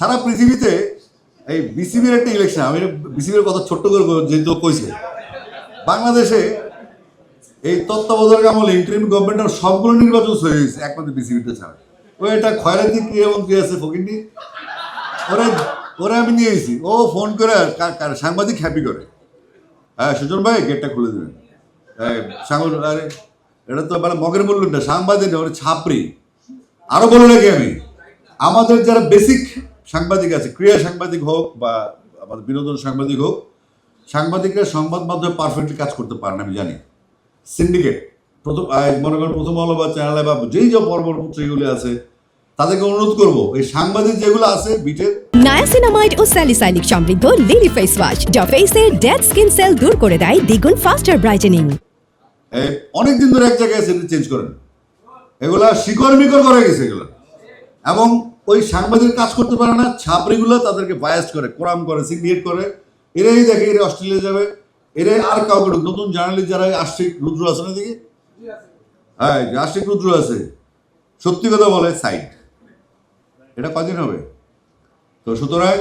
সারা পৃথিবীতে এই বিসিবির একটা ইলেকশন, আমি বিসিবির কথা ছোট্ট করে যেহেতু কইছে, বাংলাদেশে এই তত্ত্বাবধায়ক আমলে ইন্টারিম গভর্নমেন্টের সবগুলো নির্বাচন হয়ে গেছে একমাত্র বিসিবিটা ছাড়া। ওই এটা খয়রাতি ক্রিয়ামন্ত্রী আছে ফকিন্নি, ওরা ওরা আমি নিয়ে এসেছি। ও ফোন করে সাংবাদিক হ্যাপি করে, হ্যাঁ সুজন ভাই গেটটা খুলে দেবেন, আরে এটা তো মানে মগের মূল্যটা সাংবাদিক ওরা ছাপরি। আরো বলে রাখি আমি, আমাদের যারা বেসিক সাংবাদিক আছে, ক্রিয়া সাংবাদিক হোক বা আমাদের বিনোদন সাংবাদিক হোক, সাংবাদিকরা সংবাদ মাধ্যমে পারফেক্টলি কাজ করতে পারে না আমি জানি। সিন্ডিকেট মনে করেন প্রথম আলো বা চ্যানেলে বা যেই যে পরপর পত্রিকাগুলি আছে, তাদেরকে অনুরোধ করবো এই সাংবাদিক যেগুলো আছে বিটের নায়াসিনামাইড ও স্যালিসাইলিক সমৃদ্ধ লিলি ফেস ওয়াশ যা ফেসের ডেড স্কিন সেল দূর করে দেয় দ্বিগুণ ফাস্টার ব্রাইটেনিং। অনেকদিন ধরে এক জায়গায় সেটা চেঞ্জ করেন, এগুলা শিকড় মিকড় করে গেছে এগুলো। এবং ওই সাংবাদিক কাজ করতে পারে না, ছাপড়িগুলো তাদেরকে বায়াস করে, কোরাম করে, সিন্ডিকেট করে। এরাই দেখে এরা অস্ট্রেলিয়া যাবে, এরাই আর কাউকে নতুন জার্নালিস্ট যারা আশিক রুদ্র আছে না দেখি, হ্যাঁ আশিক রুদ্র আছে, সত্যি কথা বলে সাইড। এটা কদিন হবে তো, সুতরাং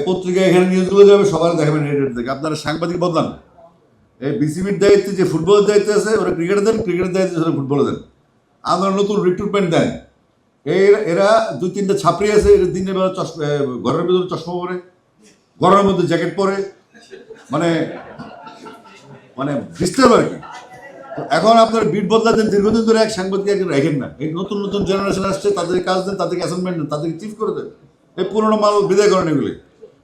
পত্রিকা এখানে নিউজগুলো যাবে, সবার দেখাবেন রেডিও থেকে। আপনারা সাংবাদিক বদলান। এই বিসিবির দায়িত্বে যে ফুটবলের দায়িত্বে আছে ওরা ক্রিকেটে দেন, ক্রিকেটের দায়িত্বে ওরা ফুটবলে দেন। আপনারা নতুন রিক্রুটমেন্ট দেন। এরা দুই তিনটা ছাপড়ি আছে, এরা দিনের বেলা ঘরের ভিতরে চশমা পরে, গরমের মধ্যে জ্যাকেট পরে, মানে মানে ডিস্টার্ব আর কি। এখন আপনার বিট বদলাতেন, দীর্ঘদিন ধরে এক সাংবাদিক একজন রাখেন না। এই নতুন নতুন জেনারেশন আসছে, তাদেরকে কাজ দেন, তাদেরকে অ্যাসাইনমেন্ট দেন, তাদেরকে চিফ করে দেন। এই পুরোনো মাল বিদায় করেন, এগুলি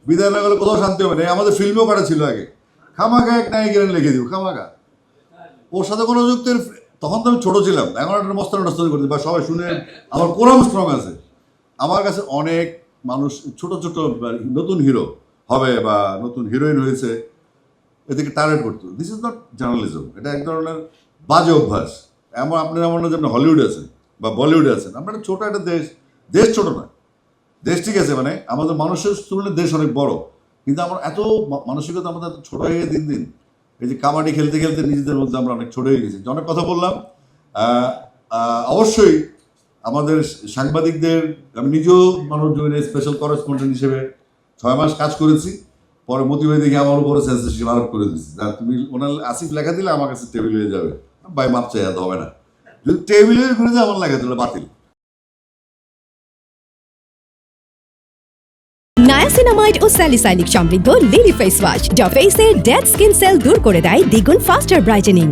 বিদায় না করলে কোথাও শান্তি হবে না। আমাদের ফিল্মও কাটা ছিল আগে, খামাখা এক নায়িকের লিখে দিব খামাখা, ওর সাথে কোনো যুক্তের। তখন তো আমি ছোটো ছিলাম, এখন একটা মস্তান টাস্তানি করতে বা সবাই শুনে আমার কোরাম স্ট্রং আছে। আমার কাছে অনেক মানুষ ছোট ছোট নতুন হিরো হবে বা নতুন হিরোইন হয়েছে, এদিকে টার্গেট করতো। দিস ইজ নট জার্নালিজম, এটা এক ধরনের বাজে অভ্যাস। এমন আপনার এমন না যেমন হলিউডে আছেন বা বলিউডে আছেন, আমরা একটা ছোটো একটা দেশ, দেশ ছোটো না, দেশ ঠিক আছে, মানে আমাদের মানুষের তুলনায় দেশ অনেক বড়, কিন্তু আমার এত মানসিকতা আমাদের এত ছোটো হয়ে গেছে দিন দিন। এই যে কাবাডি খেলতে খেলতে নিজেদের মধ্যে আমরা অনেক ছোট হয়ে গেছি। অনেক কথা বললাম। অবশ্যই আমাদের সাংবাদিকদের, আমি নিজেও মানুষজনের স্পেশাল করেসপন্ডেন্ট হিসেবে 6 মাস কাজ করেছি। পরে মতিবাই দেখে আমার উপরে সেন্সরশিপ আরোপ করে দিচ্ছি, তুমি ওনার আসিফ লেখা দিলে আমার কাছে টেবিল হয়ে যাবে, ভাই মাপ চাই এত হবে না, যদি টেবিল হয়ে ঘুরে যায় আমার লেখা দিলে বাতিল। নায়াসিনামাইড ও স্যালিসাইলিক সমৃদ্ধ লিলি ফেস ওয়াশ যা ফেসের ডেড স্কিন সেল দূর করে দেয় দ্বিগুণ ফাস্টার ব্রাইটেনিং।